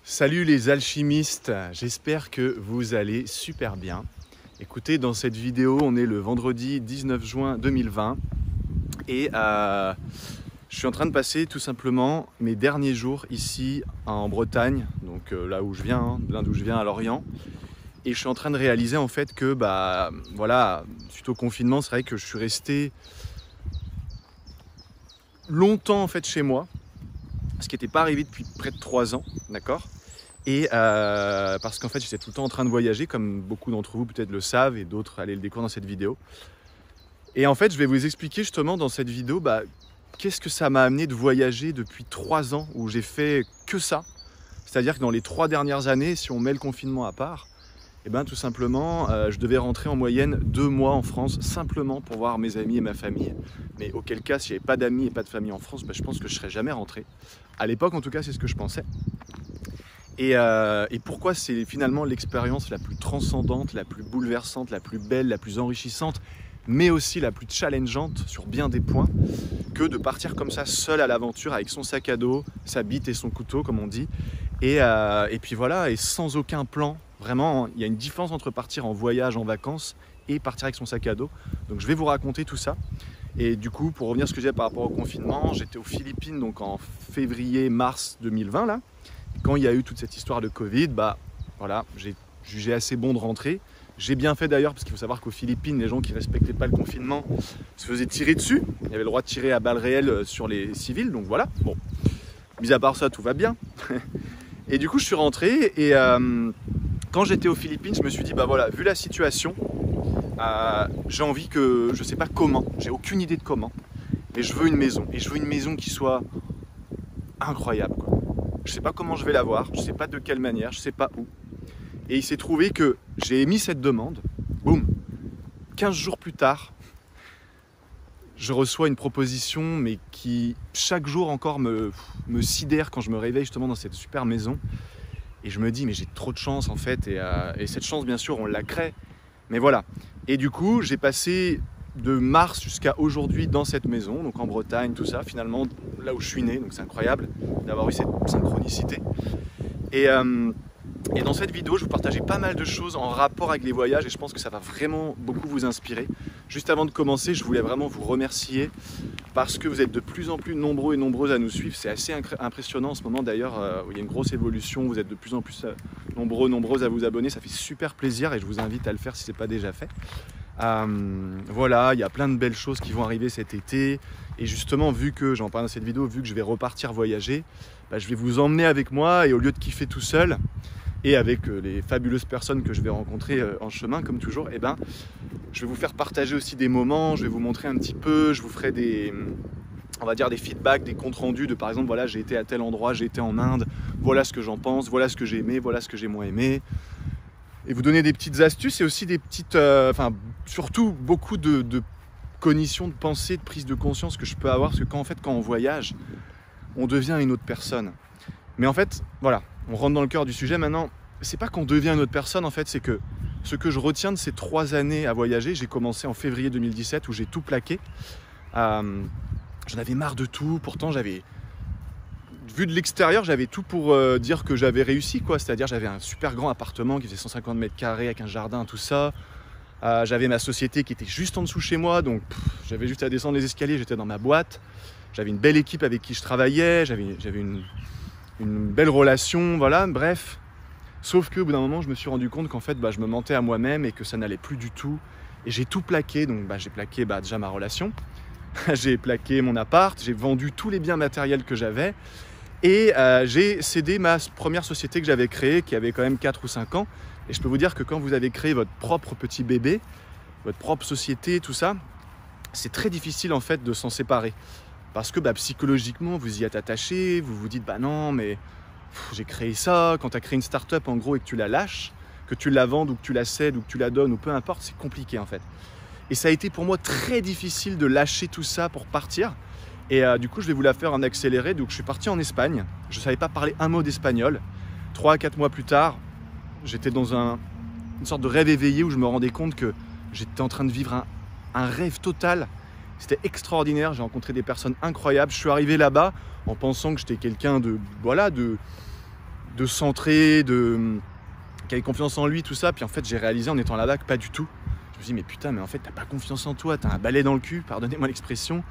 Salut les alchimistes, j'espère que vous allez super bien. Écoutez, dans cette vidéo, on est le vendredi 19 juin 2020 et je suis en train de passer tout simplement mes derniers jours ici en Bretagne, donc là où je viens, d'où je viens à Lorient. Et je suis en train de réaliser en fait que, voilà, suite au confinement, c'est vrai que je suis resté longtemps en fait chez moi, ce qui n'était pas arrivé depuis près de 3 ans, d'accord ? Et parce qu'en fait j'étais tout le temps en train de voyager, comme beaucoup d'entre vous peut-être le savent et d'autres allez le découvrir dans cette vidéo. Et en fait je vais vous expliquer justement dans cette vidéo qu'est-ce que ça m'a amené de voyager depuis 3 ans où j'ai fait que ça. C'est-à-dire que dans les 3 dernières années, si on met le confinement à part, tout simplement je devais rentrer en moyenne 2 mois en France simplement pour voir mes amis et ma famille. Mais auquel cas, s'il n'y avait pas d'amis et pas de famille en France, je pense que je ne serais jamais rentré. À l'époque en tout cas c'est ce que je pensais. Et pourquoi c'est finalement l'expérience la plus transcendante, la plus bouleversante, la plus belle, la plus enrichissante, mais aussi la plus challengeante sur bien des points, que de partir comme ça seul à l'aventure avec son sac à dos, sa bite et son couteau comme on dit, et puis voilà, et sans aucun plan. Vraiment, il y a une différence entre partir en voyage, en vacances, et partir avec son sac à dos. Donc je vais vous raconter tout ça. Et du coup, pour revenir à ce que j'ai par rapport au confinement, j'étais aux Philippines donc en février-mars 2020 là. Quand il y a eu toute cette histoire de Covid, voilà, j'ai jugé assez bon de rentrer. J'ai bien fait d'ailleurs, parce qu'il faut savoir qu'aux Philippines, les gens qui ne respectaient pas le confinement se faisaient tirer dessus. Il y avait le droit de tirer à balles réelles sur les civils, donc voilà. Bon, mis à part ça, tout va bien. Et du coup, je suis rentré et quand j'étais aux Philippines, je me suis dit, voilà, vu la situation, j'ai envie que, je ne sais pas comment, j'ai aucune idée de comment, mais je veux une maison. Et je veux une maison qui soit incroyable, quoi. Je ne sais pas comment je vais l'avoir, je ne sais pas de quelle manière, je ne sais pas où. Et il s'est trouvé que j'ai émis cette demande, boum, 15 jours plus tard, je reçois une proposition, mais qui chaque jour encore me sidère quand je me réveille justement dans cette super maison. Et je me dis, mais j'ai trop de chance en fait, et cette chance bien sûr on la crée, mais voilà. Et du coup j'ai passé de mars jusqu'à aujourd'hui dans cette maison, donc en Bretagne, tout ça, finalement là où je suis né, donc c'est incroyable d'avoir eu cette synchronicité. Et dans cette vidéo, je vais vous partager pas mal de choses en rapport avec les voyages et je pense que ça va vraiment beaucoup vous inspirer. Juste avant de commencer, je voulais vraiment vous remercier parce que vous êtes de plus en plus nombreux et nombreuses à nous suivre. C'est assez impressionnant en ce moment d'ailleurs, il y a une grosse évolution, vous êtes de plus en plus nombreuses à vous abonner, ça fait super plaisir et je vous invite à le faire si ce n'est pas déjà fait. Voilà, il y a plein de belles choses qui vont arriver cet été et justement vu que, j'en parle dans cette vidéo, vu que je vais repartir voyager, je vais vous emmener avec moi et au lieu de kiffer tout seul et avec les fabuleuses personnes que je vais rencontrer en chemin comme toujours, je vais vous faire partager aussi des moments, je vais vous montrer un petit peu, je vous ferai on va dire des feedbacks, des comptes rendus de par exemple voilà j'ai été à tel endroit, j'ai été en Inde, voilà ce que j'en pense, voilà ce que j'ai aimé, voilà ce que j'ai moins aimé. Et vous donner des petites astuces et aussi des petites, surtout beaucoup de cognition, de pensée, de prise de conscience que je peux avoir, parce que quand on voyage, on devient une autre personne. Mais en fait, voilà, on rentre dans le cœur du sujet maintenant, c'est pas qu'on devient une autre personne, en fait, c'est que ce que je retiens de ces 3 années à voyager, j'ai commencé en février 2017 où j'ai tout plaqué. J'en avais marre de tout, pourtant vu de l'extérieur, j'avais tout pour dire que j'avais réussi, quoi. C'est-à-dire j'avais un super grand appartement qui faisait 150 mètres carrés avec un jardin, tout ça. J'avais ma société qui était juste en dessous chez moi, donc j'avais juste à descendre les escaliers, j'étais dans ma boîte. J'avais une belle équipe avec qui je travaillais, j'avais une belle relation, voilà, bref. Sauf qu'au bout d'un moment, je me suis rendu compte qu'en fait, je me mentais à moi-même et que ça n'allait plus du tout. Et j'ai tout plaqué, donc j'ai plaqué déjà ma relation, j'ai plaqué mon appart, j'ai vendu tous les biens matériels que j'avais. Et j'ai cédé ma première société que j'avais créée, qui avait quand même 4 ou 5 ans. Et je peux vous dire que quand vous avez créé votre propre petit bébé, votre propre société, tout ça, c'est très difficile en fait de s'en séparer. Parce que psychologiquement, vous y êtes attaché, vous vous dites non, mais j'ai créé ça. Quand tu as créé une start-up en gros et que tu la lâches, que tu la vendes ou que tu la cèdes ou que tu la donnes ou peu importe, c'est compliqué en fait. Et ça a été pour moi très difficile de lâcher tout ça pour partir. Et du coup, je vais vous la faire en accéléré. Donc, je suis parti en Espagne. Je ne savais pas parler un mot d'espagnol. 3 à 4 mois plus tard, j'étais dans une sorte de rêve éveillé où je me rendais compte que j'étais en train de vivre un rêve total. C'était extraordinaire. J'ai rencontré des personnes incroyables. Je suis arrivé là-bas en pensant que j'étais quelqu'un de centré, qui avait confiance en lui, tout ça. Puis en fait, j'ai réalisé en étant là-bas que pas du tout. Je me suis dit, mais putain, mais en fait, t'as pas confiance en toi, t'as un balai dans le cul, pardonnez-moi l'expression.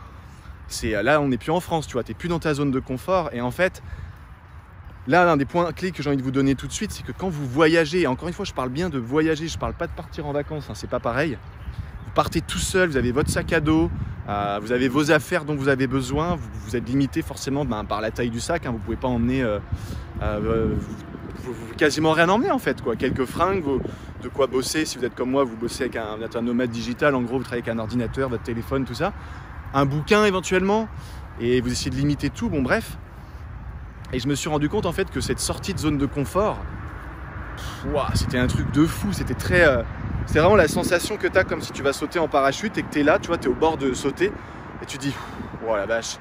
Là, on n'est plus en France, tu vois, t'es plus dans ta zone de confort. Et en fait, là, l'un des points clés que j'ai envie de vous donner tout de suite, c'est que quand vous voyagez, et encore une fois, je parle bien de voyager, je parle pas de partir en vacances, hein, c'est pas pareil. Vous partez tout seul, vous avez votre sac à dos, vous avez vos affaires dont vous avez besoin, vous êtes limité forcément par la taille du sac, hein, vous pouvez pas emmener quasiment rien emmener en fait, quoi. Quelques fringues, de quoi bosser, si vous êtes comme moi, vous bossez avec vous êtes un nomade digital, en gros vous travaillez avec un ordinateur, votre téléphone, tout ça, un bouquin éventuellement, et vous essayez de limiter tout, bon bref. Et je me suis rendu compte en fait que cette sortie de zone de confort, c'était un truc de fou, c'était vraiment la sensation que tu as comme si tu vas sauter en parachute et que tu es là, tu vois, tu es au bord de sauter et tu te dis, oh la vache,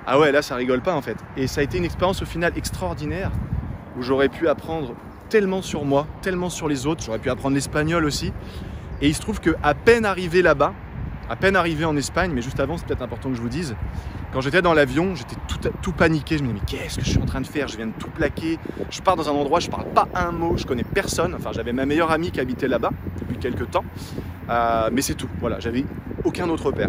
ah ouais, là ça rigole pas en fait. Et ça a été une expérience au final extraordinaire où j'aurais pu apprendre tellement sur moi, tellement sur les autres, j'aurais pu apprendre l'espagnol aussi. Et il se trouve qu'à peine arrivé là-bas, à peine arrivé en Espagne, mais juste avant, c'est peut-être important que je vous dise, quand j'étais dans l'avion, j'étais tout paniqué. Je me disais, mais qu'est-ce que je suis en train de faire? Je viens de tout plaquer. Je pars dans un endroit, je parle pas un mot, je connais personne. Enfin, j'avais ma meilleure amie qui habitait là-bas depuis quelques temps. Mais c'est tout. Voilà, j'avais aucun autre repère.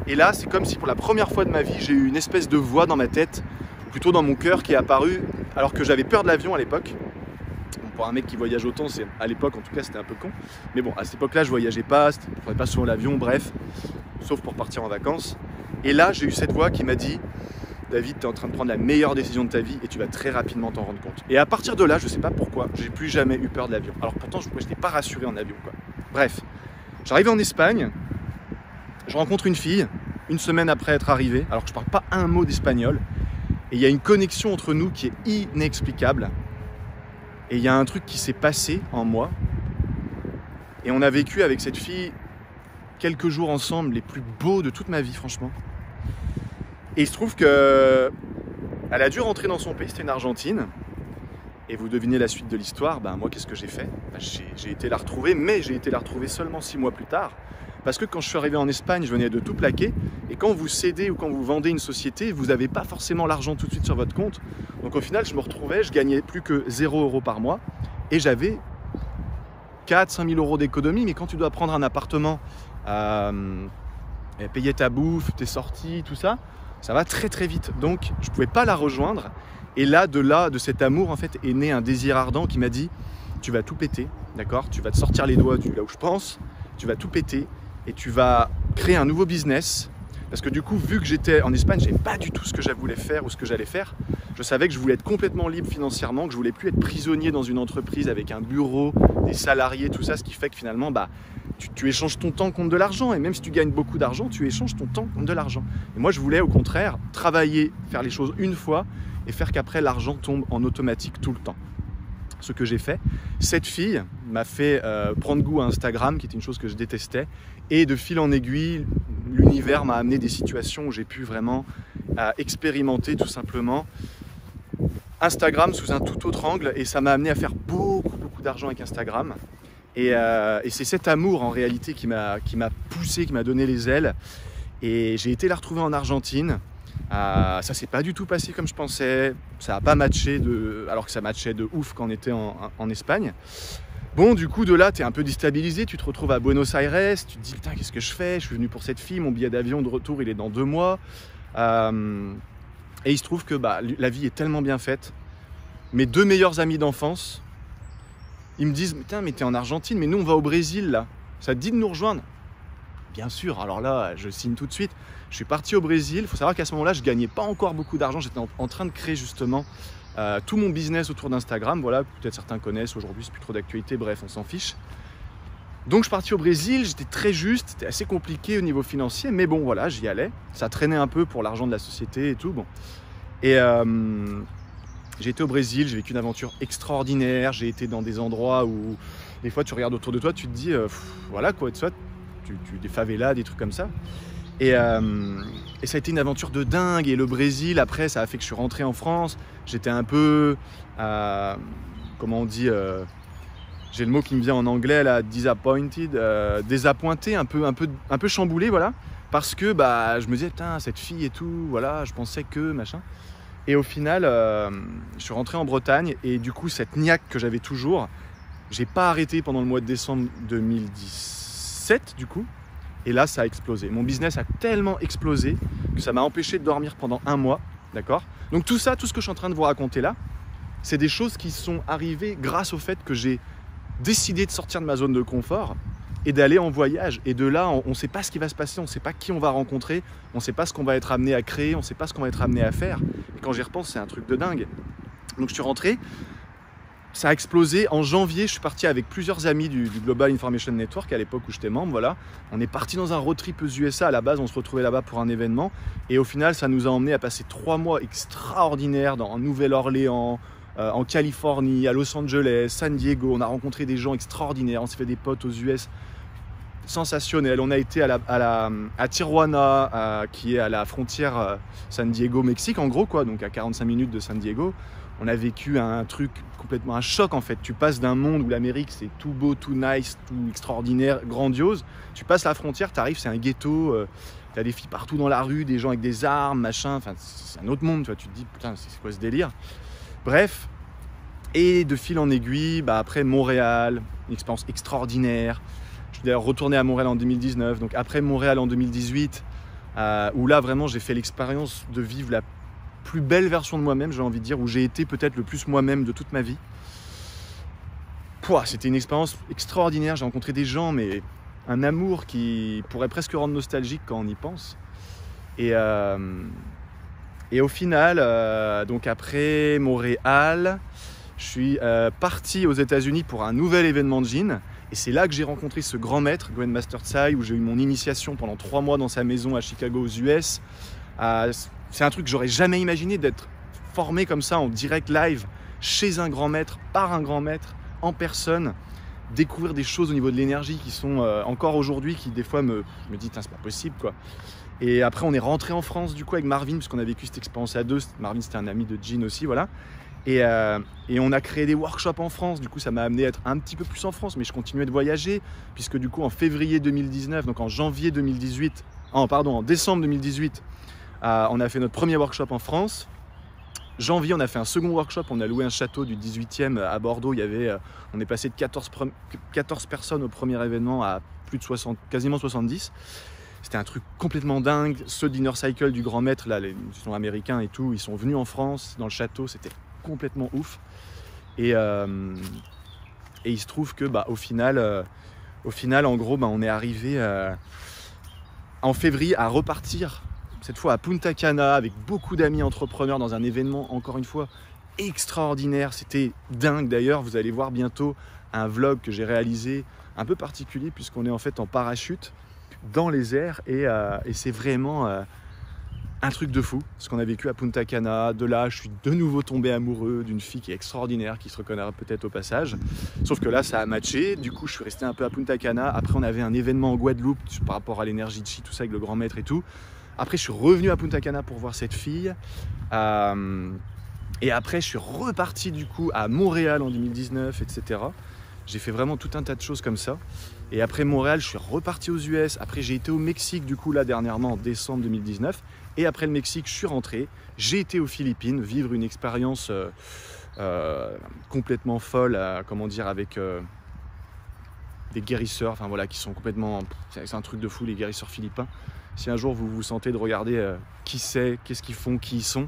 Et là, c'est comme si pour la première fois de ma vie, j'ai eu une espèce de voix dans ma tête, ou plutôt dans mon cœur, qui est apparue alors que j'avais peur de l'avion à l'époque. Bon, pour un mec qui voyage autant, à l'époque, en tout cas, c'était un peu con. Mais bon, à cette époque-là, je voyageais pas, je prenais pas souvent l'avion, bref, sauf pour partir en vacances. Et là, j'ai eu cette voix qui m'a dit, David, tu es en train de prendre la meilleure décision de ta vie et tu vas très rapidement t'en rendre compte. Et à partir de là, je sais pas pourquoi, j'ai plus jamais eu peur de l'avion. Alors pourtant, je n'étais pas rassuré en avion, quoi. Bref, j'arrive en Espagne, je rencontre une fille, une semaine après être arrivé, alors que je parle pas un mot d'espagnol. Et il y a une connexion entre nous qui est inexplicable. Et il y a un truc qui s'est passé en moi. Et on a vécu avec cette fille quelques jours ensemble, les plus beaux de toute ma vie, franchement. Et il se trouve que elle a dû rentrer dans son pays, c'était une Argentine. Et vous devinez la suite de l'histoire, moi qu'est-ce que j'ai fait? J'ai été la retrouver, mais j'ai été la retrouver seulement 6 mois plus tard. Parce que quand je suis arrivé en Espagne, je venais de tout plaquer. Et quand vous cédez ou quand vous vendez une société, vous n'avez pas forcément l'argent tout de suite sur votre compte. Donc au final, je me retrouvais, je gagnais plus que 0 € par mois. Et j'avais 4-5 000 € d'économie. Mais quand tu dois prendre un appartement, payer ta bouffe, tes sorties, tout ça, ça va très très vite. Donc je ne pouvais pas la rejoindre. Et là, de cet amour, en fait, est né un désir ardent qui m'a dit, tu vas tout péter, d'accord? Tu vas te sortir les doigts là où je pense, tu vas tout péter. Et tu vas créer un nouveau business. Parce que du coup, vu que j'étais en Espagne, je ne savais pas du tout ce que je voulais faire ou ce que j'allais faire. Je savais que je voulais être complètement libre financièrement, que je ne voulais plus être prisonnier dans une entreprise avec un bureau, des salariés, tout ça. Ce qui fait que finalement, tu échanges ton temps contre de l'argent. Et même si tu gagnes beaucoup d'argent, tu échanges ton temps contre de l'argent. Et moi, je voulais au contraire travailler, faire les choses une fois et faire qu'après, l'argent tombe en automatique tout le temps. Ce que j'ai fait. Cette fille m'a fait prendre goût à Instagram, qui était une chose que je détestais. Et de fil en aiguille, l'univers m'a amené des situations où j'ai pu vraiment expérimenter tout simplement Instagram sous un tout autre angle. Et ça m'a amené à faire beaucoup d'argent avec Instagram. Et c'est cet amour en réalité qui m'a poussé, qui m'a donné les ailes. Et j'ai été la retrouver en Argentine. Ça s'est pas du tout passé comme je pensais, ça n'a pas matché, alors que ça matchait de ouf quand on était en Espagne. Bon, du coup, de là, tu es un peu déstabilisé, tu te retrouves à Buenos Aires, tu te dis, putain, qu'est-ce que je fais? Je suis venu pour cette fille, mon billet d'avion de retour, il est dans 2 mois. Et il se trouve que la vie est tellement bien faite. Mes 2 meilleurs amis d'enfance, ils me disent, putain, mais t'es en Argentine, mais nous, on va au Brésil, là. Ça te dit de nous rejoindre? Bien sûr, alors là, je signe tout de suite. Je suis parti au Brésil. Il faut savoir qu'à ce moment-là, je ne gagnais pas encore beaucoup d'argent. J'étais en train de créer justement tout mon business autour d'Instagram. Voilà, peut-être certains connaissent. Aujourd'hui, c'est plus trop d'actualité. Bref, on s'en fiche. Donc, je suis parti au Brésil. J'étais très juste. C'était assez compliqué au niveau financier. Mais bon, voilà, j'y allais. Ça traînait un peu pour l'argent de la société et tout. Bon. Et j'ai été au Brésil. J'ai vécu une aventure extraordinaire. J'ai été dans des endroits où, des fois, tu regardes autour de toi, tu te dis, voilà quoi, tu vois, des favelas, des trucs comme ça. Et ça a été une aventure de dingue. Et le Brésil, après, ça a fait que je suis rentré en France. J'étais un peu, comment on dit, j'ai le mot qui me vient en anglais, là, disappointed, désappointé, un peu chamboulé, voilà. Parce que je me disais, putain, cette fille et tout, voilà, je pensais que, machin. Et au final, je suis rentré en Bretagne et du coup, cette niaque que j'avais toujours, j'ai pas arrêté pendant le mois de décembre 2017 du coup. Et là, ça a explosé. Mon business a tellement explosé que ça m'a empêché de dormir pendant 1 mois, d'accord? Donc tout ça, tout ce que je suis en train de vous raconter là, c'est des choses qui sont arrivées grâce au fait que j'ai décidé de sortir de ma zone de confort et d'aller en voyage. Et de là, on ne sait pas ce qui va se passer, on ne sait pas qui on va rencontrer, on ne sait pas ce qu'on va être amené à créer, on ne sait pas ce qu'on va être amené à faire. Et quand j'y repense, c'est un truc de dingue. Donc je suis rentré, ça a explosé. En janvier, je suis parti avec plusieurs amis du Global Information Network à l'époque où j'étais membre. Voilà. On est parti dans un road trip aux USA. À la base, on se retrouvait là-bas pour un événement. Et au final, ça nous a emmené à passer 3 mois extraordinaires en Nouvelle-Orléans, en Californie, à Los Angeles, San Diego. On a rencontré des gens extraordinaires. On s'est fait des potes aux US sensationnels. On a été à Tijuana, qui est à la frontière San Diego-Mexique, en gros, quoi, donc à 45 minutes de San Diego. On a vécu un truc complètement, un choc en fait. Tu passes d'un monde où l'Amérique c'est tout beau, tout nice, tout extraordinaire, grandiose. Tu passes la frontière, tu arrives, c'est un ghetto. Tu as des filles partout dans la rue, des gens avec des armes, machin. Enfin, c'est un autre monde, tu vois. Tu te dis, putain, c'est quoi ce délire? Bref. Et de fil en aiguille, après Montréal, une expérience extraordinaire. Je suis d'ailleurs retourné à Montréal en 2019. Donc après Montréal en 2018, où là vraiment j'ai fait l'expérience de vivre la plus belle version de moi-même, j'ai envie de dire, où j'ai été peut-être le plus moi-même de toute ma vie. C'était une expérience extraordinaire. J'ai rencontré des gens, mais un amour qui pourrait presque rendre nostalgique quand on y pense. Et au final, donc après Montréal, je suis parti aux États-Unis pour un nouvel événement de gin. Et c'est là que j'ai rencontré ce grand maître, Grandmaster Tsai, où j'ai eu mon initiation pendant 3 mois dans sa maison à Chicago, aux US. C'est un truc que j'aurais jamais imaginé, d'être formé comme ça en direct live chez un grand maître, par un grand maître, en personne, découvrir des choses au niveau de l'énergie qui sont encore aujourd'hui, qui des fois me disent c'est pas possible quoi. Et après on est rentré en France du coup avec Marvin, puisqu'on a vécu cette expérience à 2. Marvin c'était un ami de Gin aussi, voilà. Et on a créé des workshops en France, du coup ça m'a amené à être un petit peu plus en France, mais je continuais de voyager, puisque du coup en février 2019, donc en janvier 2018, en décembre 2018, on a fait notre premier workshop en France. Janvier, on a fait un second workshop, on a loué un château du 18e à Bordeaux. On est passé de 14 personnes au premier événement à plus de 60, quasiment 70. C'était un truc complètement dingue. Ceux d'Inner Cycle du grand maître, là, ils sont américains et tout, ils sont venus en France, dans le château, c'était complètement ouf. Et il se trouve que au final, en gros, on est arrivé en février à repartir, cette fois à Punta Cana, avec beaucoup d'amis entrepreneurs dans un événement, encore une fois, extraordinaire. C'était dingue d'ailleurs. Vous allez voir bientôt un vlog que j'ai réalisé un peu particulier, puisqu'on est en fait en parachute dans les airs. Et c'est vraiment un truc de fou, ce qu'on a vécu à Punta Cana. De là, je suis de nouveau tombé amoureux d'une fille qui est extraordinaire, qui se reconnaîtra peut-être au passage. Sauf que là, ça a matché. Du coup, je suis resté un peu à Punta Cana. Après, on avait un événement en Guadeloupe par rapport à l'énergie de chi, tout ça, avec le grand maître et tout. Après, je suis revenu à Punta Cana pour voir cette fille. Et après, je suis reparti du coup à Montréal en 2019, etc. J'ai fait vraiment tout un tas de choses comme ça. Et après Montréal, je suis reparti aux US. Après, j'ai été au Mexique, du coup, là, dernièrement, en décembre 2019. Et après le Mexique, je suis rentré. J'ai été aux Philippines, vivre une expérience complètement folle, avec des guérisseurs, enfin voilà, qui sont complètement... C'est un truc de fou, les guérisseurs philippins. Si un jour vous vous sentez de regarder qui c'est, qu'est-ce qu'ils font, qui ils sont.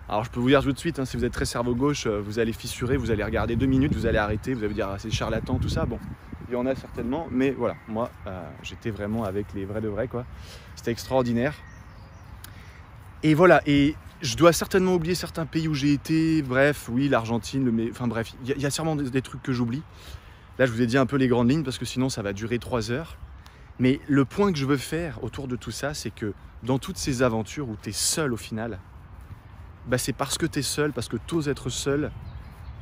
Alors je peux vous dire tout de suite, si vous êtes très cerveau gauche, vous allez fissurer, vous allez regarder 2 minutes, vous allez arrêter, vous allez vous dire c'est charlatan, tout ça. Bon, il y en a certainement, mais voilà, moi j'étais vraiment avec les vrais de vrais, quoi. C'était extraordinaire. Et voilà, et je dois certainement oublier certains pays où j'ai été, bref, oui, l'Argentine, enfin bref, il y a sûrement des trucs que j'oublie. Là, je vous ai dit un peu les grandes lignes, parce que sinon ça va durer 3 heures. Mais le point que je veux faire autour de tout ça, c'est que dans toutes ces aventures où tu es seul au final, c'est parce que tu es seul, parce que tu oses être seul,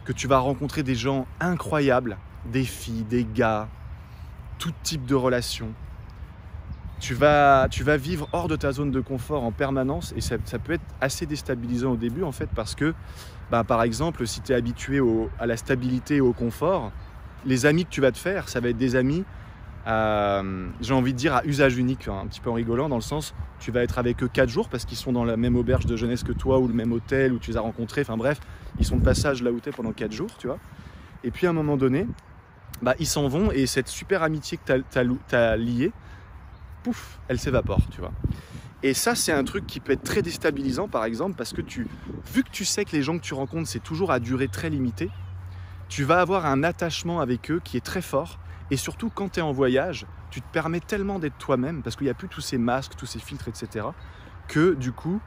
que tu vas rencontrer des gens incroyables, des filles, des gars, tout type de relations. Tu vas vivre hors de ta zone de confort en permanence, et ça peut être assez déstabilisant au début en fait, parce que par exemple, si tu es habitué à la stabilité et au confort, les amis que tu vas te faire, ça va être des amis j'ai envie de dire à usage unique, un petit peu en rigolant, dans le sens, tu vas être avec eux 4 jours parce qu'ils sont dans la même auberge de jeunesse que toi ou le même hôtel où tu les as rencontrés, enfin bref, ils sont de passage là où tu es pendant 4 jours, tu vois. Et puis à un moment donné, ils s'en vont et cette super amitié que tu as liée, pouf, elle s'évapore, tu vois. Et ça, c'est un truc qui peut être très déstabilisant, par exemple, parce que vu que tu sais que les gens que tu rencontres, c'est toujours à durée très limitée, tu vas avoir un attachement avec eux qui est très fort. Et surtout, quand tu es en voyage, tu te permets tellement d'être toi-même, parce qu'il n'y a plus tous ces masques, tous ces filtres, etc., que du coup,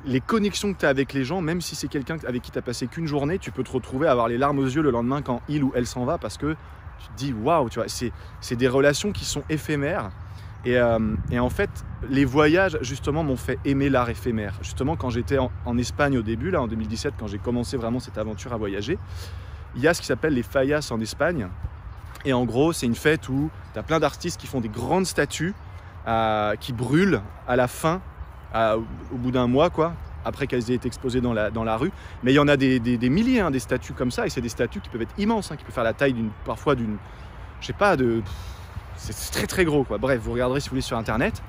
les connexions que tu as avec les gens, même si c'est quelqu'un avec qui tu as passé qu'une journée, tu peux te retrouver à avoir les larmes aux yeux le lendemain quand il ou elle s'en va, parce que tu te dis, waouh, tu vois, c'est des relations qui sont éphémères. Et en fait, les voyages, justement, m'ont fait aimer l'art éphémère. Justement, quand j'étais en Espagne au début, là, en 2017, quand j'ai commencé vraiment cette aventure à voyager, il y a ce qui s'appelle les fallas en Espagne. Et en gros, c'est une fête où tu as plein d'artistes qui font des grandes statues qui brûlent à la fin, au bout d'un mois, quoi, après qu'elles aient été exposées dans la rue. Mais il y en a des milliers, des statues comme ça, et c'est des statues qui peuvent être immenses, qui peuvent faire la taille parfois d'une, je sais pas, c'est très très gros, quoi. Bref, vous regarderez si vous voulez sur internet.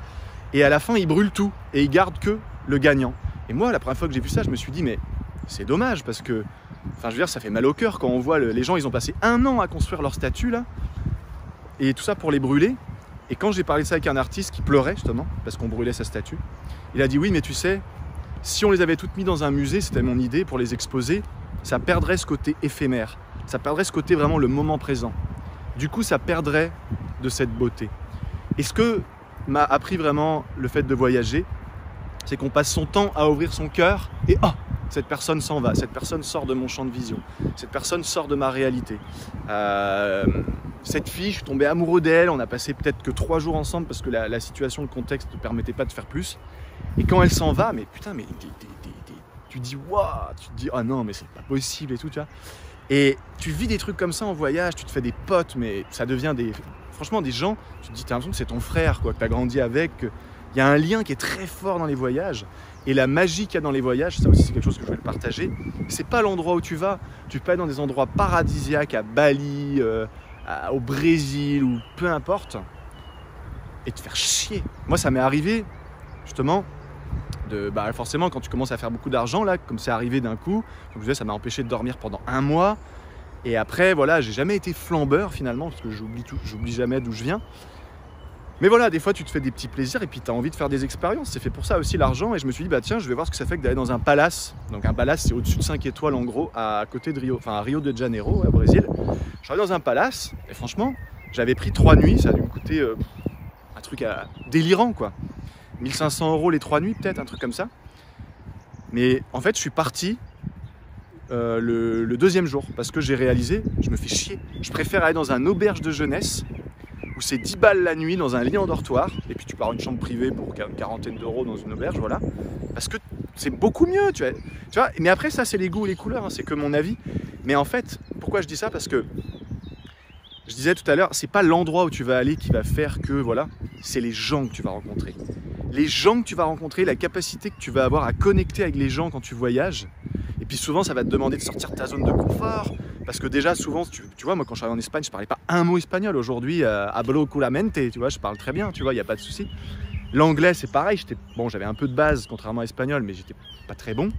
Et à la fin, ils brûlent tout et ils gardent que le gagnant. Et moi, la première fois que j'ai vu ça, je me suis dit, mais c'est dommage parce que, enfin, je veux dire, ça fait mal au cœur quand on voit les gens, ils ont passé 1 an à construire leur statue là, et tout ça pour les brûler. Et quand j'ai parlé de ça avec un artiste qui pleurait justement parce qu'on brûlait sa statue, il a dit oui, mais tu sais, si on les avait toutes mis dans un musée, c'était mon idée pour les exposer, ça perdrait ce côté éphémère, ça perdrait ce côté vraiment le moment présent. Du coup, ça perdrait de cette beauté. Et ce que m'a appris vraiment le fait de voyager, c'est qu'on passe son temps à ouvrir son cœur et cette personne s'en va, cette personne sort de mon champ de vision, cette personne sort de ma réalité. Cette fille, je suis tombé amoureux d'elle, on a passé peut-être que 3 jours ensemble parce que la situation, le contexte ne permettait pas de faire plus. Et quand elle s'en va, mais putain, mais tu dis waouh, tu te dis ah non, mais c'est pas possible et tout, tu vois. Et tu vis des trucs comme ça en voyage, tu te fais des potes, mais ça devient franchement des gens, tu te dis, t'as l'impression que c'est ton frère, quoi, que t'as grandi avec. Il y a un lien qui est très fort dans les voyages. Et la magie qu'il y a dans les voyages, ça aussi c'est quelque chose que je voulais partager. C'est pas l'endroit où tu vas. Tu peux aller dans des endroits paradisiaques, à Bali, au Brésil, ou peu importe, et te faire chier. Moi, ça m'est arrivé, justement, forcément, quand tu commences à faire beaucoup d'argent, là, comme c'est arrivé d'un coup, comme je disais, ça m'a empêché de dormir pendant 1 mois. Et après, voilà, j'ai jamais été flambeur finalement, parce que j'oublie jamais d'où je viens. Mais voilà, des fois, tu te fais des petits plaisirs et puis tu as envie de faire des expériences. C'est fait pour ça aussi l'argent. Et je me suis dit, tiens, je vais voir ce que ça fait que d'aller dans un palace. Donc un palace, c'est au-dessus de 5 étoiles en gros, à côté de Rio, enfin à Rio de Janeiro, au Brésil. Je suis allé dans un palace et franchement, j'avais pris 3 nuits. Ça a dû me coûter un truc délirant, quoi. 1 500 € les 3 nuits, peut-être, un truc comme ça. Mais en fait, je suis parti le 2e jour parce que j'ai réalisé, je me fais chier. Je préfère aller dans un auberge de jeunesse où c'est 10 balles la nuit dans un lit en dortoir, et puis tu pars une chambre privée pour une quarantaine d'euros dans une auberge, voilà. Parce que c'est beaucoup mieux, tu vois. Mais après, ça, c'est les goûts et les couleurs, c'est que mon avis. Mais en fait, pourquoi je dis ça? Parce que je disais tout à l'heure, c'est pas l'endroit où tu vas aller qui va faire que, voilà, c'est les gens que tu vas rencontrer. Les gens que tu vas rencontrer, la capacité que tu vas avoir à connecter avec les gens quand tu voyages. Et puis souvent, ça va te demander de sortir de ta zone de confort. Parce que déjà, souvent, tu vois, moi, quand je suis allé en Espagne, je parlais pas un mot espagnol. Aujourd'hui, hablo culamente, tu vois, je parle très bien, tu vois, il n'y a pas de souci. L'anglais, c'est pareil. J'avais un peu de base, contrairement à l'espagnol, mais j'étais pas très bon.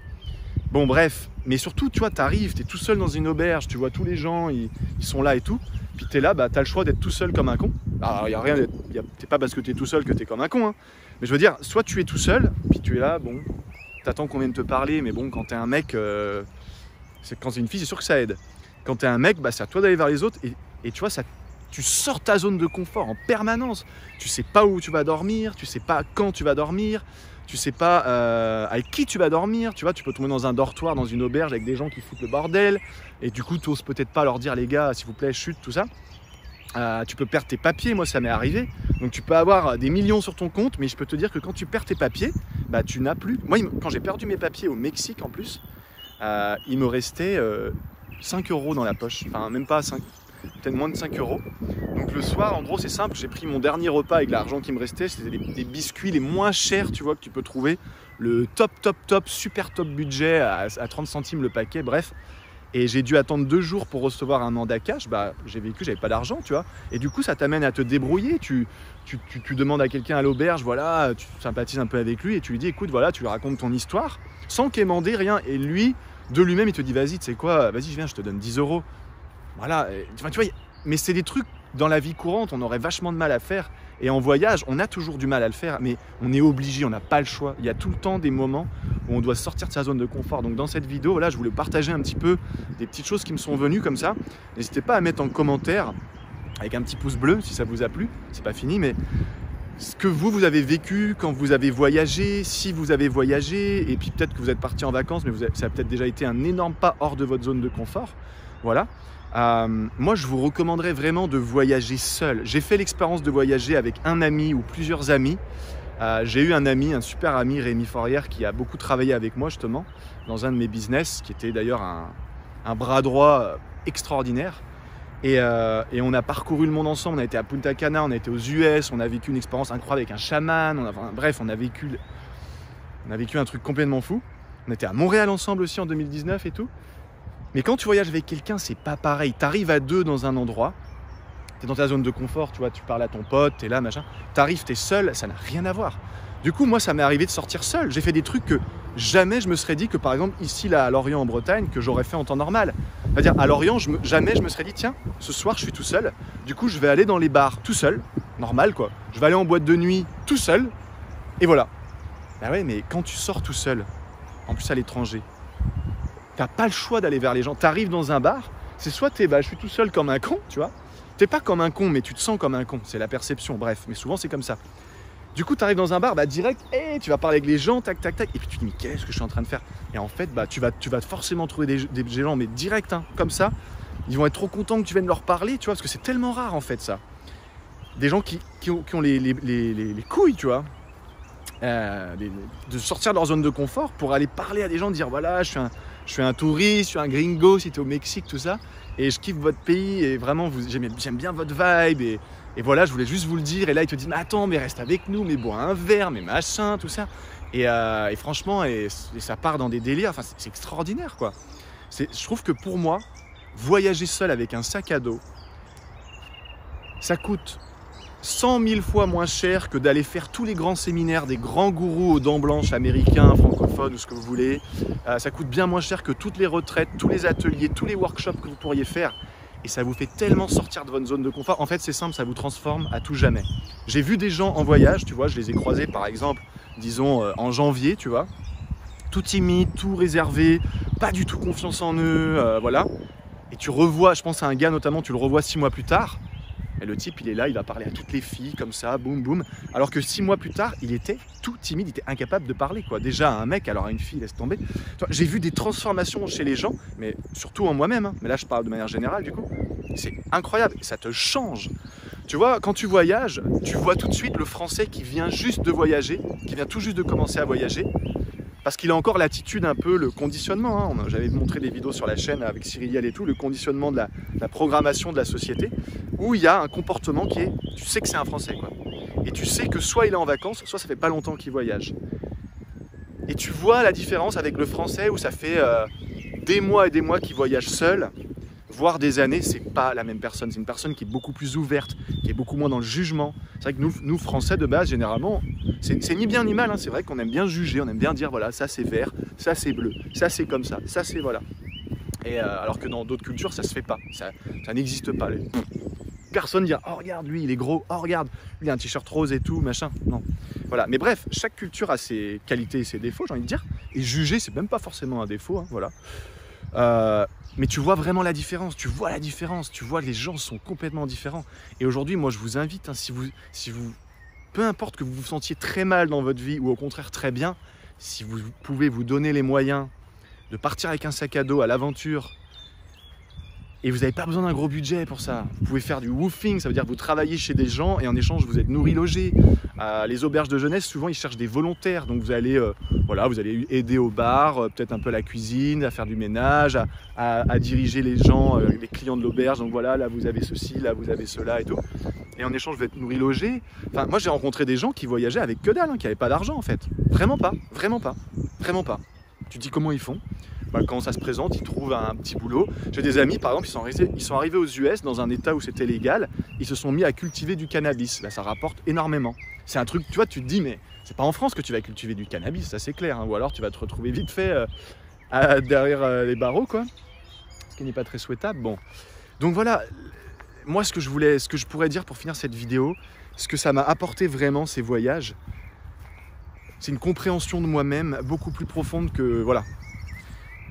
Bon, bref. Mais surtout, tu vois, t'arrives, t'es tout seul dans une auberge, tu vois tous les gens, ils sont là et tout. Puis t'es là, t'as le choix d'être tout seul comme un con. Alors, il y a rien, c'est pas parce que t'es tout seul que t'es comme un con, hein. Mais je veux dire, soit tu es tout seul, puis tu es là, bon, t'attends qu'on vienne te parler, mais bon, quand t'es un mec, quand t'es une fille, c'est sûr que ça aide. Quand t'es un mec, c'est à toi d'aller vers les autres, et tu vois, tu sors ta zone de confort en permanence. Tu sais pas où tu vas dormir, tu sais pas quand tu vas dormir, tu sais pas avec qui tu vas dormir, tu vois, tu peux tomber dans un dortoir, dans une auberge avec des gens qui foutent le bordel, et du coup, tu oses peut-être pas leur dire, les gars, s'il vous plaît, chute, tout ça. Tu peux perdre tes papiers, moi ça m'est arrivé. Donc tu peux avoir des millions sur ton compte, mais je peux te dire que quand tu perds tes papiers, tu n'as plus. Moi, quand j'ai perdu mes papiers au Mexique en plus, il me restait 5 € dans la poche. Enfin, même pas 5, peut-être moins de 5 €. Donc le soir, en gros, c'est simple, j'ai pris mon dernier repas avec l'argent qui me restait. C'était des biscuits les moins chers, tu vois, que tu peux trouver. Le top, super top budget à 30 centimes le paquet, bref. et j'ai dû attendre 2 jours pour recevoir un mandat cash, bah, j'avais pas d'argent, tu vois. Et du coup, ça t'amène à te débrouiller. Tu demandes à quelqu'un à l'auberge, voilà, tu sympathises un peu avec lui et tu lui dis, écoute, voilà, tu lui racontes ton histoire sans quémander rien. Et lui, de lui-même, il te dit, vas-y, tu sais quoi, vas-y, je viens, je te donne 10 euros. Voilà, tu vois, mais c'est des trucs dans la vie courante, on aurait vachement de mal à faire. Et en voyage, on a toujours du mal à le faire, mais on est obligé, on n'a pas le choix. Il y a tout le temps des moments où on doit sortir de sa zone de confort. Donc dans cette vidéo, voilà, je voulais partager un petit peu des petites choses qui me sont venues comme ça. N'hésitez pas à mettre en commentaire, avec un petit pouce bleu si ça vous a plu, c'est pas fini, mais ce que vous avez vécu quand vous avez voyagé, si vous avez voyagé, et puis peut-être que vous êtes parti en vacances, mais ça a peut-être déjà été un énorme pas hors de votre zone de confort. Voilà. Moi, je vous recommanderais vraiment de voyager seul. J'ai fait l'expérience de voyager avec un ami ou plusieurs amis. J'ai eu un ami, un super ami, Rémi Forrière, qui a beaucoup travaillé avec moi justement dans un de mes business, qui était d'ailleurs un bras droit extraordinaire. Et on a parcouru le monde ensemble. On a été à Punta Cana, on a été aux US, on a vécu une expérience incroyable avec un chaman. Bref, on a vécu un truc complètement fou. On était à Montréal ensemble aussi en 2019 et tout. Mais quand tu voyages avec quelqu'un, c'est pas pareil. Tu arrives à 2 dans un endroit, tu es dans ta zone de confort, tu vois, tu parles à ton pote, tu es là, machin. Tu arrives, tu es seul, ça n'a rien à voir. Du coup, moi, ça m'est arrivé de sortir seul. J'ai fait des trucs que jamais je me serais dit que, par exemple, ici, là, à Lorient, en Bretagne, que j'aurais fait en temps normal. C'est-à-dire, à Lorient, jamais je me serais dit, tiens, ce soir, je suis tout seul. Du coup, je vais aller dans les bars tout seul, normal, quoi. Je vais aller en boîte de nuit tout seul, et voilà. Bah ouais, mais quand tu sors tout seul, en plus à l'étranger, t'as pas le choix d'aller vers les gens. Tu arrives dans un bar, c'est soit je suis tout seul comme un con, tu vois. T'es pas comme un con, mais tu te sens comme un con. C'est la perception, bref. Mais souvent, c'est comme ça. Du coup, tu arrives dans un bar, direct, tu vas parler avec les gens, tac, tac, tac. Et puis tu te dis, mais qu'est-ce que je suis en train de faire? Et en fait, tu vas forcément trouver des gens, mais direct, hein, comme ça. Ils vont être trop contents que tu viennes leur parler, tu vois, parce que c'est tellement rare, en fait, ça. Des gens qui ont les couilles, tu vois. De sortir de leur zone de confort pour aller parler à des gens, dire voilà, je suis un touriste, je suis un gringo, si tu es au Mexique, tout ça, et je kiffe votre pays, et vraiment, j'aime bien votre vibe, et voilà, je voulais juste vous le dire, et là, ils te disent, mais attends, mais reste avec nous, mais bois un verre, mais machin, tout ça, et franchement, et ça part dans des délires, enfin, c'est extraordinaire, quoi. Je trouve que pour moi, voyager seul avec un sac à dos, ça coûte 100 000 fois moins cher que d'aller faire tous les grands séminaires des grands gourous aux dents blanches américains, francophones ou ce que vous voulez. Ça coûte bien moins cher que toutes les retraites, tous les ateliers, tous les workshops que vous pourriez faire. Et ça vous fait tellement sortir de votre zone de confort. En fait, c'est simple, ça vous transforme à tout jamais. J'ai vu des gens en voyage, tu vois, je les ai croisés par exemple, disons en janvier, tu vois, tout timide, tout réservé, pas du tout confiance en eux, voilà. Et tu revois, je pense à un gars notamment, tu le revois 6 mois plus tard. Et le type, il est là, il va parler à toutes les filles, comme ça, boum, boum. Alors que 6 mois plus tard, il était tout timide, il était incapable de parler, quoi. Déjà, à un mec, alors à une fille, laisse tomber. J'ai vu des transformations chez les gens, mais surtout en moi-même, hein. Mais là, je parle de manière générale, du coup. C'est incroyable, ça te change. Tu vois, quand tu voyages, tu vois tout de suite le Français qui vient juste de voyager, qui vient tout juste de commencer à voyager, parce qu'il a encore l'attitude un peu, le conditionnement, hein. J'avais montré des vidéos sur la chaîne avec Cyriliel et tout, le conditionnement de la programmation de la société, où il y a un comportement qui est, tu sais que c'est un Français, quoi. Et tu sais que soit il est en vacances, soit ça fait pas longtemps qu'il voyage. Et tu vois la différence avec le Français où ça fait des mois et des mois qu'il voyage seul, voire des années, c'est pas la même personne. C'est une personne qui est beaucoup plus ouverte, qui est beaucoup moins dans le jugement. C'est vrai que nous Français de base, généralement, c'est ni bien ni mal, hein. C'est vrai qu'on aime bien juger, on aime bien dire voilà, ça c'est vert, ça c'est bleu, ça c'est comme ça c'est voilà. Et alors que dans d'autres cultures, ça se fait pas, ça n'existe pas. Personne dit oh regarde lui il est gros, oh regarde lui il a un t-shirt rose et tout machin, non. Voilà, mais bref, chaque culture a ses qualités et ses défauts, j'ai envie de dire, et juger c'est même pas forcément un défaut, hein, voilà. Mais tu vois vraiment la différence, tu vois que les gens sont complètement différents. Et aujourd'hui, moi je vous invite, hein, si vous, peu importe que vous vous sentiez très mal dans votre vie ou au contraire très bien, si vous pouvez vous donner les moyens de partir avec un sac à dos à l'aventure, et vous n'avez pas besoin d'un gros budget pour ça. Vous pouvez faire du woofing, ça veut dire que vous travaillez chez des gens et en échange vous êtes nourri, logé. Les auberges de jeunesse, souvent ils cherchent des volontaires, donc vous allez aider au bar, peut-être un peu à la cuisine, à faire du ménage, à diriger les gens, les clients de l'auberge. Donc voilà, là vous avez ceci, là vous avez cela et tout. Et en échange vous êtes nourri, logé. Enfin, moi j'ai rencontré des gens qui voyageaient avec que dalle, hein, qui n'avaient pas d'argent en fait. Vraiment pas. Tu te dis comment ils font? bah, quand ça se présente, ils trouvent un petit boulot. J'ai des amis, par exemple, ils sont arrivés aux US dans un état où c'était légal, ils se sont mis à cultiver du cannabis. Là, ça rapporte énormément. C'est un truc, tu vois, tu te dis, mais c'est pas en France que tu vas cultiver du cannabis, ça c'est clair, hein. Ou alors tu vas te retrouver vite fait derrière les barreaux, quoi. Ce qui n'est pas très souhaitable. Bon. Donc voilà, moi ce que je pourrais dire pour finir cette vidéo, ce que ça m'a apporté vraiment ces voyages, c'est une compréhension de moi-même beaucoup plus profonde que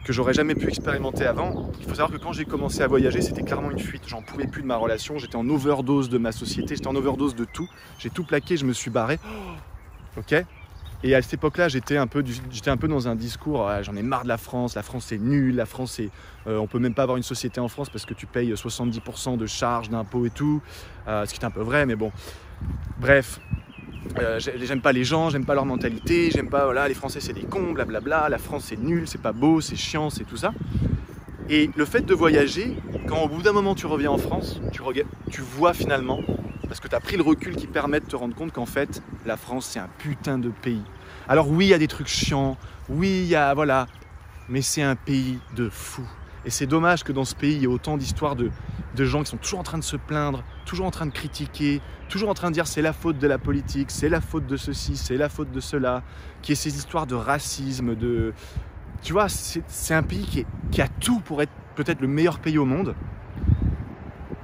j'aurais jamais pu expérimenter avant. Il faut savoir que quand j'ai commencé à voyager, c'était clairement une fuite. J'en pouvais plus de ma relation, j'étais en overdose de ma société, j'étais en overdose de tout. J'ai tout plaqué, je me suis barré. Ok. Et à cette époque-là, j'étais un peu dans un discours, j'en ai marre de la France c'est nul, la France c'est... on peut même pas avoir une société en France parce que tu payes 70% de charges, d'impôts et tout. Ce qui est un peu vrai, mais bon. Bref. J'aime pas les gens, j'aime pas leur mentalité, j'aime pas, voilà, les Français c'est des cons, blablabla, la France c'est nul, c'est pas beau, c'est chiant, c'est tout ça. Et le fait de voyager, quand au bout d'un moment tu reviens en France, tu vois finalement, parce que tu as pris le recul qui permet de te rendre compte qu'en fait, la France c'est un putain de pays. Alors oui, il y a des trucs chiants, oui, il y a, voilà, mais c'est un pays de fous. Et c'est dommage que dans ce pays, il y ait autant d'histoires de gens qui sont toujours en train de se plaindre, toujours en train de critiquer, toujours en train de dire c'est la faute de la politique, c'est la faute de ceci, c'est la faute de cela, qui est ces histoires de racisme, de... Tu vois, c'est un pays qui a tout pour être peut-être le meilleur pays au monde.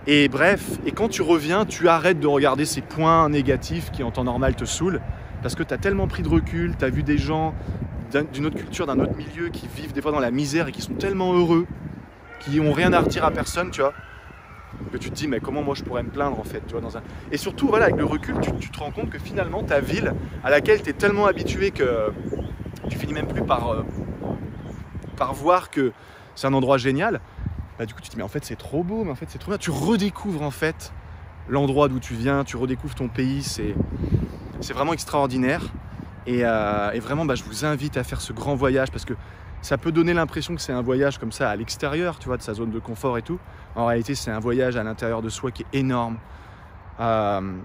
Et bref, et quand tu reviens, tu arrêtes de regarder ces points négatifs qui en temps normal te saoulent, parce que tu as tellement pris de recul, tu as vu des gens d'une autre culture, d'un autre milieu, qui vivent des fois dans la misère et qui sont tellement heureux, qui n'ont rien à redire à personne, tu vois, que tu te dis mais comment moi je pourrais me plaindre en fait, tu vois, Et surtout voilà, avec le recul tu te rends compte que finalement ta ville à laquelle tu es tellement habitué que tu finis même plus par voir que c'est un endroit génial, bah du coup tu te dis mais en fait c'est trop beau, mais en fait c'est trop bien, tu redécouvres en fait l'endroit d'où tu viens, tu redécouvres ton pays, c'est vraiment extraordinaire et vraiment bah, je vous invite à faire ce grand voyage parce que ça peut donner l'impression que c'est un voyage comme ça à l'extérieur, tu vois, de sa zone de confort et tout. En réalité, c'est un voyage à l'intérieur de soi qui est énorme.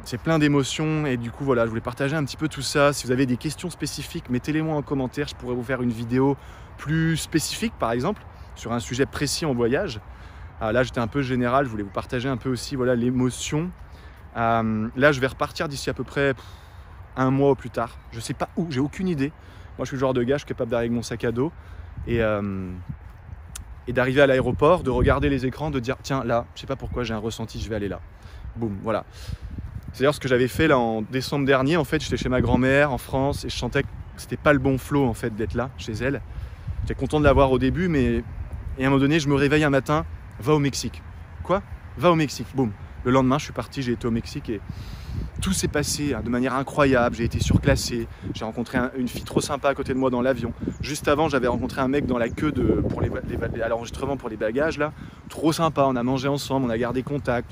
C'est plein d'émotions et du coup, voilà, je voulais partager un petit peu tout ça. Si vous avez des questions spécifiques, mettez-les-moi en commentaire. Je pourrais vous faire une vidéo plus spécifique, par exemple, sur un sujet précis en voyage. Là, j'étais un peu général. Je voulais vous partager un peu aussi, voilà, l'émotion. Là, je vais repartir d'ici à peu près un mois au plus tard. Je sais pas où, j'ai aucune idée. Moi, je suis le genre de gars, je suis capable d'arriver avec mon sac à dos. Et d'arriver à l'aéroport, de regarder les écrans, de dire tiens là, je sais pas pourquoi j'ai un ressenti, je vais aller là. Boum, voilà. C'est d'ailleurs ce que j'avais fait là en décembre dernier. En fait, j'étais chez ma grand-mère en France et je sentais que c'était pas le bon flow en fait d'être là chez elle. J'étais content de la voir au début, mais et à un moment donné, je me réveille un matin, va au Mexique. Quoi ? Va au Mexique. Boum. Le lendemain, je suis parti, j'ai été au Mexique et tout s'est passé de manière incroyable. J'ai été surclassé. J'ai rencontré une fille trop sympa à côté de moi dans l'avion. Juste avant, j'avais rencontré un mec dans la queue à l'enregistrement pour les bagages là. Trop sympa. On a mangé ensemble, on a gardé contact.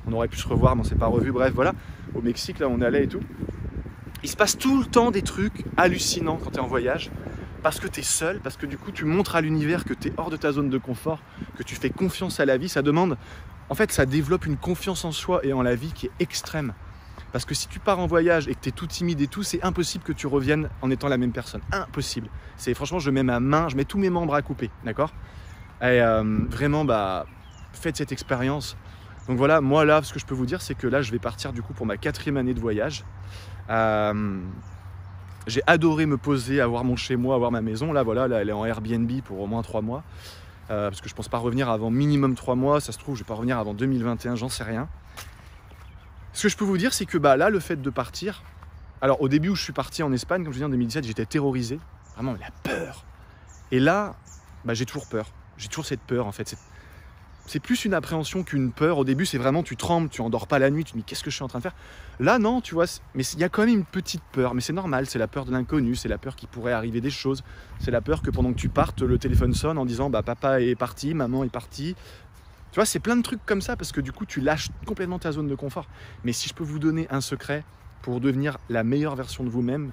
On aurait pu se revoir, mais on s'est pas revu. Bref, voilà. Au Mexique, là, on allait et tout. Il se passe tout le temps des trucs hallucinants quand tu es en voyage. Parce que tu es seul, parce que du coup, tu montres à l'univers que tu es hors de ta zone de confort, que tu fais confiance à la vie. Ça demande... En fait, ça développe une confiance en soi et en la vie qui est extrême. Parce que si tu pars en voyage et que tu es tout timide et tout, c'est impossible que tu reviennes en étant la même personne. Impossible. Franchement, je mets ma main, je mets tous mes membres à couper, d'accord ? Et vraiment, bah, faites cette expérience. Donc voilà, moi là, ce que je peux vous dire, c'est que là, je vais partir du coup pour ma 4e année de voyage. J'ai adoré me poser, avoir mon chez-moi, avoir ma maison. Là, voilà, là, elle est en Airbnb pour au moins 3 mois. Parce que je pense pas revenir avant minimum 3 mois. Ça se trouve, je vais pas revenir avant 2021, j'en sais rien. Ce que je peux vous dire, c'est que bah, là, le fait de partir... Alors, au début où je suis parti en Espagne, comme je vous dis en 2017, j'étais terrorisé. Vraiment, la peur. Et là, bah, j'ai toujours peur. J'ai toujours cette peur, en fait. C'est plus une appréhension qu'une peur. Au début, c'est vraiment, tu trembles, tu endors pas la nuit, tu te dis, qu'est-ce que je suis en train de faire ? Là, non, tu vois, mais il y a quand même une petite peur. Mais c'est normal, c'est la peur de l'inconnu, c'est la peur qu'il pourrait arriver des choses. C'est la peur que pendant que tu partes, le téléphone sonne en disant, bah, papa est parti, maman est partie. Tu vois, c'est plein de trucs comme ça parce que du coup, tu lâches complètement ta zone de confort. Mais si je peux vous donner un secret pour devenir la meilleure version de vous-même,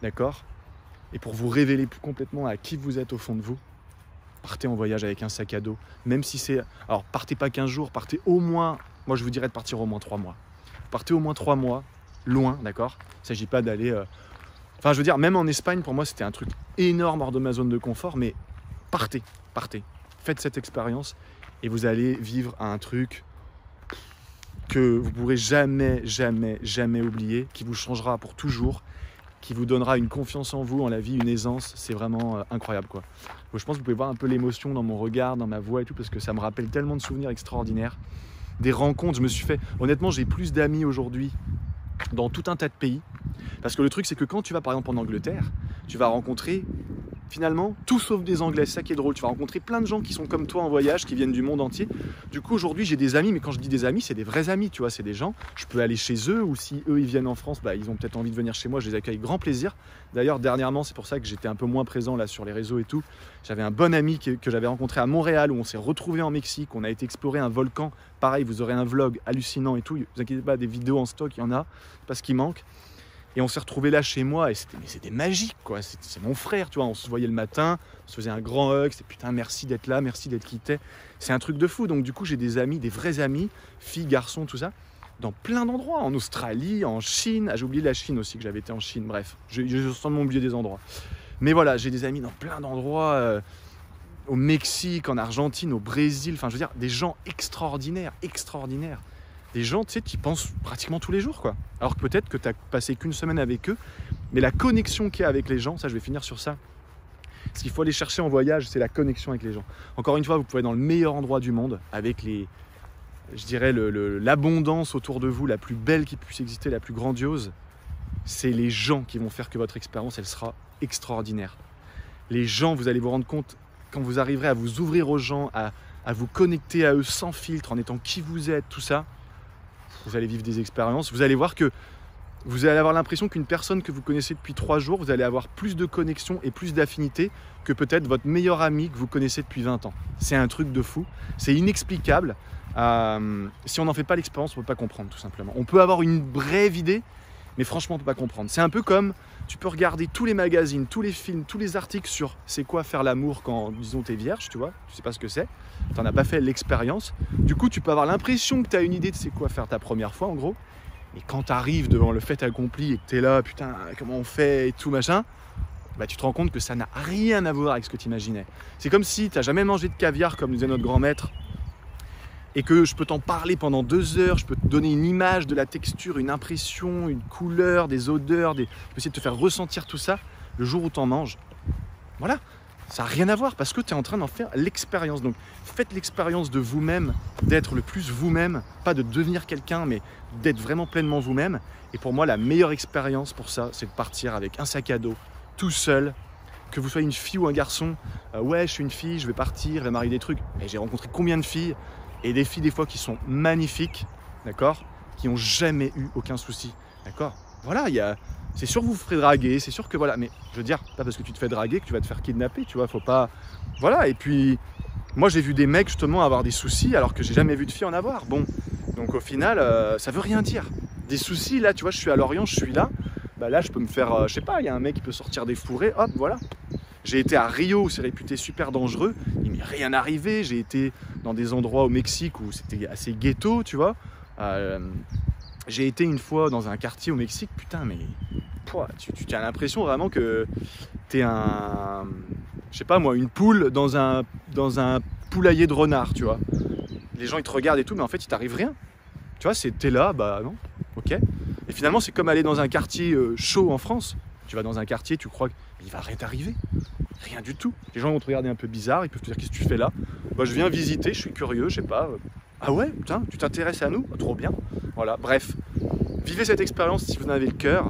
d'accord ? Et pour vous révéler plus complètement à qui vous êtes au fond de vous, partez en voyage avec un sac à dos. Même si c'est... Alors, partez pas 15 jours, partez au moins... Moi, je vous dirais de partir au moins 3 mois. Partez au moins 3 mois, loin, d'accord ? Il ne s'agit pas d'aller... Enfin, je veux dire, même en Espagne, pour moi, c'était un truc énorme hors de ma zone de confort, mais partez, partez. Faites cette expérience et vous allez vivre un truc que vous ne pourrez jamais, jamais, jamais oublier, qui vous changera pour toujours, qui vous donnera une confiance en vous, en la vie, une aisance. C'est vraiment incroyable, quoi. Donc, je pense que vous pouvez voir un peu l'émotion dans mon regard, dans ma voix et tout, parce que ça me rappelle tellement de souvenirs extraordinaires. Des rencontres, je me suis fait... Honnêtement, j'ai plus d'amis aujourd'hui dans tout un tas de pays. Parce que le truc, c'est que quand tu vas par exemple en Angleterre, tu vas rencontrer finalement tout sauf des Anglais. C'est ça qui est drôle. Tu vas rencontrer plein de gens qui sont comme toi en voyage, qui viennent du monde entier. Du coup, aujourd'hui, j'ai des amis, mais quand je dis des amis, c'est des vrais amis, tu vois. C'est des gens, je peux aller chez eux, ou si eux, ils viennent en France, bah, ils ont peut-être envie de venir chez moi, je les accueille avec grand plaisir. D'ailleurs, dernièrement, c'est pour ça que j'étais un peu moins présent là sur les réseaux et tout. J'avais un bon ami que j'avais rencontré à Montréal, où on s'est retrouvé en Mexique, on a été explorer un volcan. Pareil, vous aurez un vlog hallucinant et tout. Ne vous inquiétez pas, des vidéos en stock, il y en a, parce qu'il manque. Et on s'est retrouvés là chez moi et c'était magique, quoi. C'est mon frère, tu vois. On se voyait le matin, on se faisait un grand hug. C'était putain, merci d'être là, merci d'être quitté. C'est un truc de fou. Donc du coup, j'ai des amis, des vrais amis, filles, garçons, tout ça, dans plein d'endroits. En Australie, en Chine. Ah, j'ai oublié la Chine aussi, que j'avais été en Chine. Bref, j'ai sûrement oublié des endroits. Mais voilà, j'ai des amis dans plein d'endroits. Au Mexique, en Argentine, au Brésil. Enfin, je veux dire, des gens extraordinaires, extraordinaires. Des gens, tu sais, qui pensent pratiquement tous les jours, quoi. Alors que peut-être que tu n'as passé qu'une semaine avec eux, mais la connexion qu'il y a avec les gens, ça, je vais finir sur ça. Ce qu'il faut aller chercher en voyage, c'est la connexion avec les gens. Encore une fois, vous pouvez être dans le meilleur endroit du monde, avec je dirais, l'abondance autour de vous, la plus belle qui puisse exister, la plus grandiose. C'est les gens qui vont faire que votre expérience, elle sera extraordinaire. Les gens, vous allez vous rendre compte, quand vous arriverez à vous ouvrir aux gens, à vous connecter à eux sans filtre, en étant qui vous êtes, tout ça, vous allez vivre des expériences, vous allez voir que vous allez avoir l'impression qu'une personne que vous connaissez depuis 3 jours, vous allez avoir plus de connexion et plus d'affinité que peut-être votre meilleur ami que vous connaissez depuis 20 ans. C'est un truc de fou, c'est inexplicable. Si on n'en fait pas l'expérience, on ne peut pas comprendre tout simplement. On peut avoir une brève idée, mais franchement, on ne peut pas comprendre. C'est un peu comme, tu peux regarder tous les magazines, tous les films, tous les articles sur c'est quoi faire l'amour quand, disons, t'es vierge, tu vois, tu sais pas ce que c'est, t'en as pas fait l'expérience. Du coup, tu peux avoir l'impression que tu as une idée de c'est quoi faire ta première fois, en gros. Et quand tu arrives devant le fait accompli et que tu es là, putain, comment on fait et tout machin, bah, tu te rends compte que ça n'a rien à voir avec ce que tu imaginais. C'est comme si tu n'as jamais mangé de caviar, comme disait notre grand maître, et que je peux t'en parler pendant 2 heures, je peux te donner une image de la texture, une impression, une couleur, des odeurs, je peux essayer de te faire ressentir tout ça. Le jour où tu en manges, voilà, ça n'a rien à voir parce que tu es en train d'en faire l'expérience. Donc faites l'expérience de vous-même, d'être le plus vous-même, pas de devenir quelqu'un, mais d'être vraiment pleinement vous-même. Et pour moi, la meilleure expérience pour ça, c'est de partir avec un sac à dos, tout seul, que vous soyez une fille ou un garçon. Ouais, je suis une fille, je vais partir, il va m'arriver des trucs. Et j'ai rencontré combien de filles, et des filles des fois qui sont magnifiques, d'accord, qui n'ont jamais eu aucun souci, d'accord. Voilà, c'est sûr que vous vous ferez draguer, c'est sûr que voilà, mais je veux dire, pas parce que tu te fais draguer que tu vas te faire kidnapper, tu vois, faut pas, voilà. Et puis, moi j'ai vu des mecs justement avoir des soucis alors que j'ai jamais vu de filles en avoir. Bon, donc au final, ça veut rien dire. Des soucis, là, tu vois, je suis à Lorient, je suis là, bah là je peux me faire, je sais pas, il y a un mec qui peut sortir des fourrés, hop, voilà. J'ai été à Rio où c'est réputé super dangereux, il m'est rien arrivé. J'ai été dans des endroits au Mexique où c'était assez ghetto, tu vois. J'ai été une fois dans un quartier au Mexique, putain, mais tu as l'impression vraiment que t'es je sais pas moi, une poule dans un poulailler de renards, tu vois. Les gens ils te regardent et tout, mais en fait il t'arrive rien. Tu vois, t'es là, bah non, ok. Et finalement c'est comme aller dans un quartier chaud en France. Tu vas dans un quartier, tu crois qu'il va rien t'arriver. Rien du tout. Les gens vont te regarder un peu bizarre, ils peuvent te dire qu'est-ce que tu fais là. Bah, je viens visiter, je suis curieux, je sais pas. Ah ouais, putain, tu t'intéresses à nous, bah, trop bien. Voilà, bref. Vivez cette expérience si vous en avez le cœur.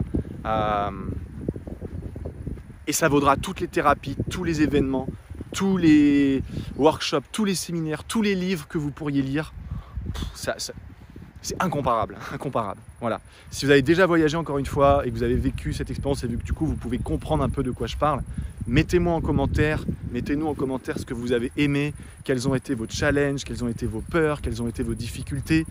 Et ça vaudra toutes les thérapies, tous les événements, tous les workshops, tous les séminaires, tous les livres que vous pourriez lire. C'est incomparable, incomparable. Voilà. Si vous avez déjà voyagé encore une fois et que vous avez vécu cette expérience et vu que du coup vous pouvez comprendre un peu de quoi je parle, mettez-moi en commentaire, mettez-nous en commentaire ce que vous avez aimé, quels ont été vos challenges, quelles ont été vos peurs, quelles ont été vos difficultés.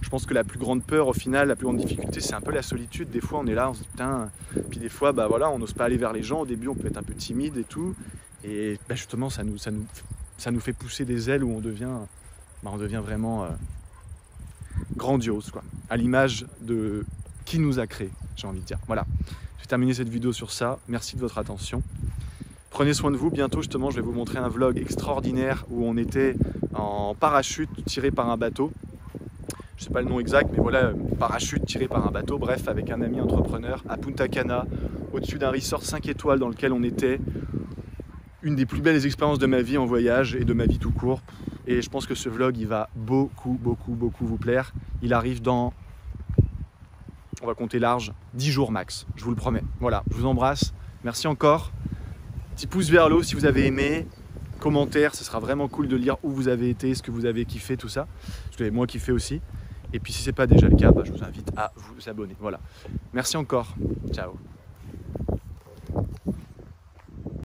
Je pense que la plus grande peur au final, la plus grande difficulté, c'est un peu la solitude. Des fois on est là, on se dit putain, puis des fois bah voilà, on n'ose pas aller vers les gens. Au début on peut être un peu timide et tout, et bah, justement ça nous fait pousser des ailes où on devient vraiment grandiose, quoi, à l'image de qui nous a créé, j'ai envie de dire. Voilà, je vais terminer cette vidéo sur ça. Merci de votre attention. Prenez soin de vous. Bientôt, justement, je vais vous montrer un vlog extraordinaire où on était en parachute tiré par un bateau. Je ne sais pas le nom exact, mais voilà, parachute tiré par un bateau. Bref, avec un ami entrepreneur à Punta Cana, au-dessus d'un resort 5 étoiles dans lequel on était. Une des plus belles expériences de ma vie en voyage et de ma vie tout court. Et je pense que ce vlog, il va beaucoup vous plaire. Il arrive dans, on va compter large, 10 jours max, je vous le promets. Voilà, je vous embrasse. Merci encore. Petit pouce vers le haut si vous avez aimé. Commentaire, ce sera vraiment cool de lire où vous avez été, ce que vous avez kiffé, tout ça. Ce que moi kiffé aussi. Et puis si ce n'est pas déjà le cas, je vous invite à vous abonner. Voilà. Merci encore. Ciao.